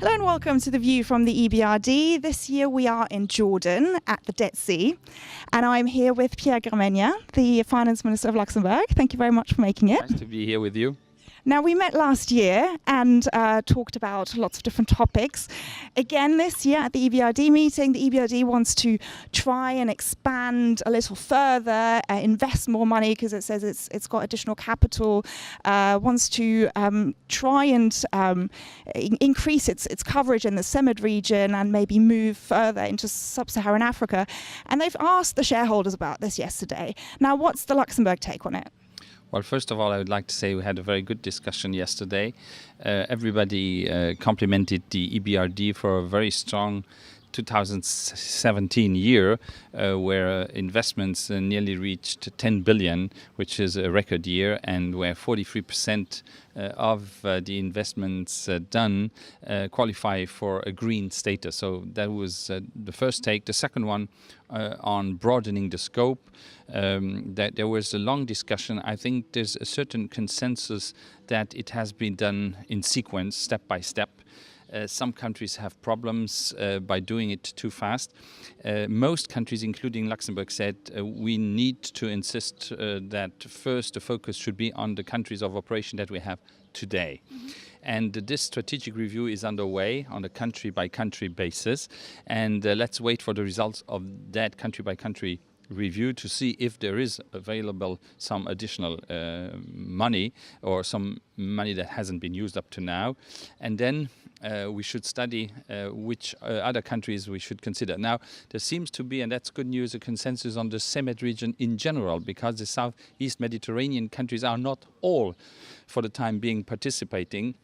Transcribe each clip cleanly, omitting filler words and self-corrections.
Hello and welcome to The View from the EBRD. This year we are in Jordan at the Dead Sea, and I'm here with Pierre Gramegna, the Finance Minister of Luxembourg. Thank you very much for making it. Nice to be here with you. Now, we met last year and talked about lots of different topics. Again, this year at the EBRD meeting, the EBRD wants to try and expand a little further, invest more money because it says it's got additional capital, wants to try and increase its coverage in the CEMED region and maybe move further into sub-Saharan Africa. And they've asked the shareholders about this yesterday. Now, what's the Luxembourg take on it? Well, first of all, I would like to say we had a very good discussion yesterday. Everybody complimented the EBRD for a very strong 2017 year where investments nearly reached 10 billion, which is a record year, and where 43% of the investments done qualify for a green status. So that was the first take. The second one on broadening the scope, that there was a long discussion. I think there's a certain consensus that it has been done in sequence, step by step. Some countries have problems by doing it too fast. Most countries, including Luxembourg, said we need to insist that first the focus should be on the countries of operation that we have today. Mm-hmm. And this strategic review is underway on a country-by-country basis. And let's wait for the results of that country-by-country review to see if there is available some additional money or some money that hasn't been used up to now. And then we should study which other countries we should consider. Now, there seems to be, and that's good news, a consensus on the CEMED region in general, because the Southeast Mediterranean countries are not all, for the time being, participating.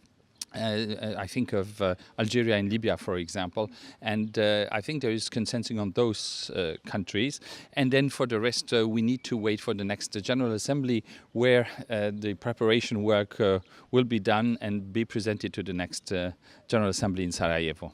I think of Algeria and Libya, for example, and I think there is consensus on those countries. And then for the rest, we need to wait for the next General Assembly, where the preparation work will be done and be presented to the next General Assembly in Sarajevo.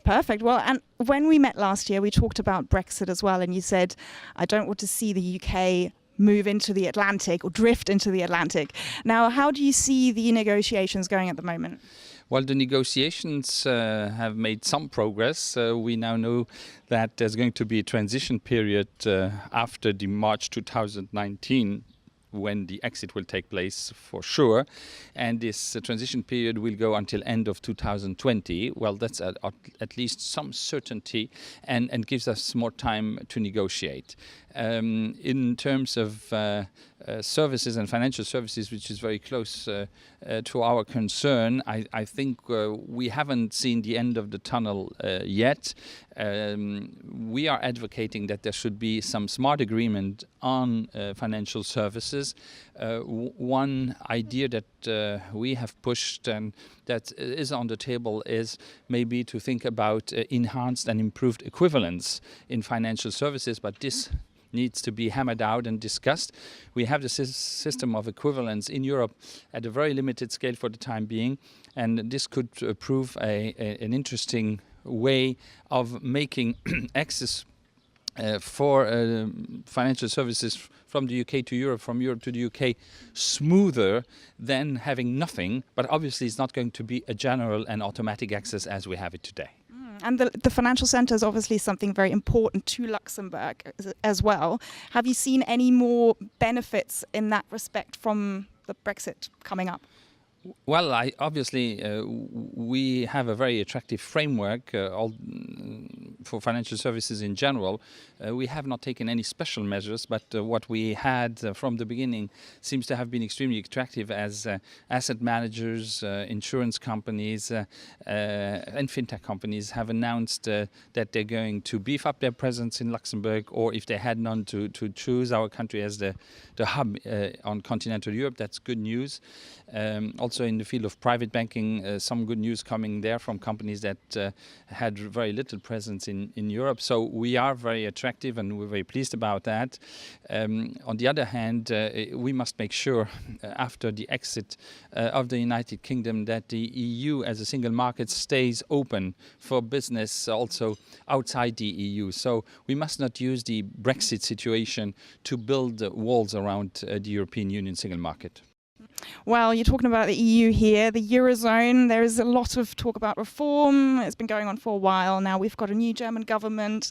Perfect. Well, and when we met last year, we talked about Brexit as well, and you said, I don't want to see the UK move into the Atlantic or drift into the Atlantic. Now, how do you see the negotiations going at the moment? Well, the negotiations have made some progress. We now know that there's going to be a transition period after the March 2019 when the exit will take place for sure. And this transition period will go until end of 2020. Well, that's at least some certainty and gives us more time to negotiate. In terms of services and financial services, which is very close to our concern, I think we haven't seen the end of the tunnel yet. We are advocating that there should be some smart agreement on financial services. One idea that we have pushed and that is on the table is maybe to think about enhanced and improved equivalence in financial services, but this needs to be hammered out and discussed. We have the system of equivalence in Europe at a very limited scale for the time being, and this could prove an interesting way of making access for financial services from the UK to Europe, from Europe to the UK, smoother than having nothing. But obviously it's not going to be a general and automatic access as we have it today. And the financial centre is obviously something very important to Luxembourg as well. Have you seen any more benefits in that respect from the Brexit coming up? Well, obviously we have a very attractive framework for financial services in general. We have not taken any special measures, but what we had from the beginning seems to have been extremely attractive as asset managers, insurance companies and fintech companies have announced that they're going to beef up their presence in Luxembourg, or if they had none, to choose our country as the hub on continental Europe. That's good news. Also in the field of private banking, some good news coming there from companies that had very little presence in Europe. So we are very attractive and we're very pleased about that. On the other hand, we must make sure after the exit of the United Kingdom that the EU as a single market stays open for business also outside the EU. So we must not use the Brexit situation to build walls around the European Union single market. Well, you're talking about the EU here, the Eurozone. There is a lot of talk about reform. It's been going on for a while now. We've got a new German government.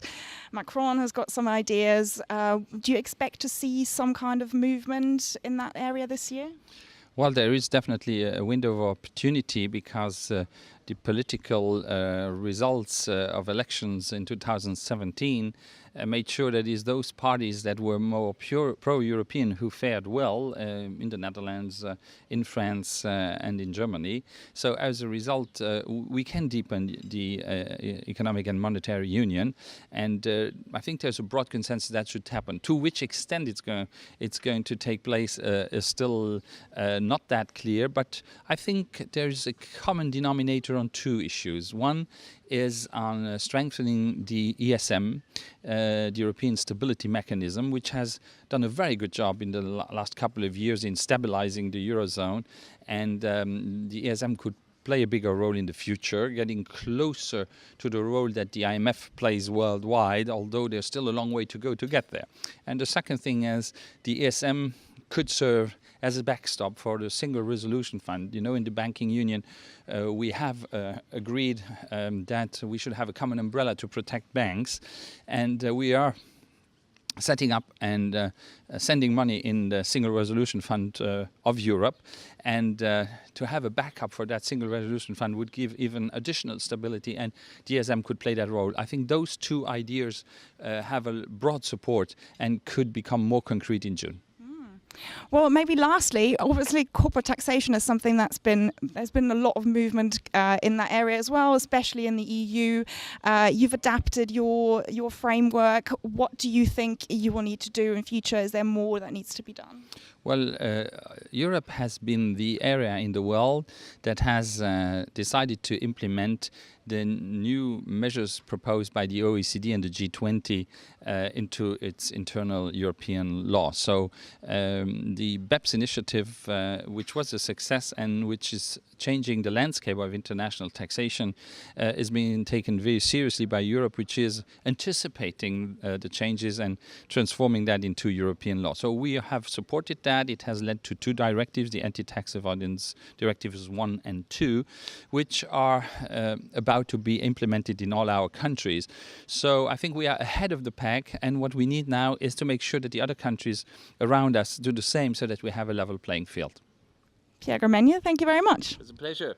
Macron has got some ideas. Do you expect to see some kind of movement in that area this year? Well, there is definitely a window of opportunity because the political results of elections in 2017 made sure that it's those parties that were more pro-European who fared well in the Netherlands, in France and in Germany. So as a result, we can deepen the economic and monetary union, and I think there's a broad consensus that should happen. To which extent it's going to take place is still not that clear, but I think there's a common denominator on two issues. One is on strengthening the ESM, the European Stability Mechanism, which has done a very good job in the last couple of years in stabilizing the Eurozone, and the ESM could play a bigger role in the future, getting closer to the role that the IMF plays worldwide, although there's still a long way to go to get there. And the second thing is the ESM could serve as a backstop for the Single Resolution Fund. You know, in the banking union, we have agreed that we should have a common umbrella to protect banks, and we are setting up and sending money in the Single Resolution Fund of Europe, and to have a backup for that Single Resolution Fund would give even additional stability, and DSM could play that role. I think those two ideas have a broad support and could become more concrete in June. Well, maybe lastly, obviously corporate taxation is something there's been a lot of movement in that area as well, especially in the EU. You've adapted your framework. What do you think you will need to do in future? Is there more that needs to be done? Well, Europe has been the area in the world that has decided to implement the new measures proposed by the OECD and the G20 into its internal European law. So the BEPS initiative, which was a success and which is changing the landscape of international taxation, is being taken very seriously by Europe, which is anticipating the changes and transforming that into European law. So we have supported that. It has led to two directives, the Anti-Tax Avoidance Directives 1 and 2, which are about to be implemented in all our countries. So I think we are ahead of the pack, and what we need now is to make sure that the other countries around us do the same so that we have a level playing field. Pierre Gramegna, thank you very much. It's a pleasure.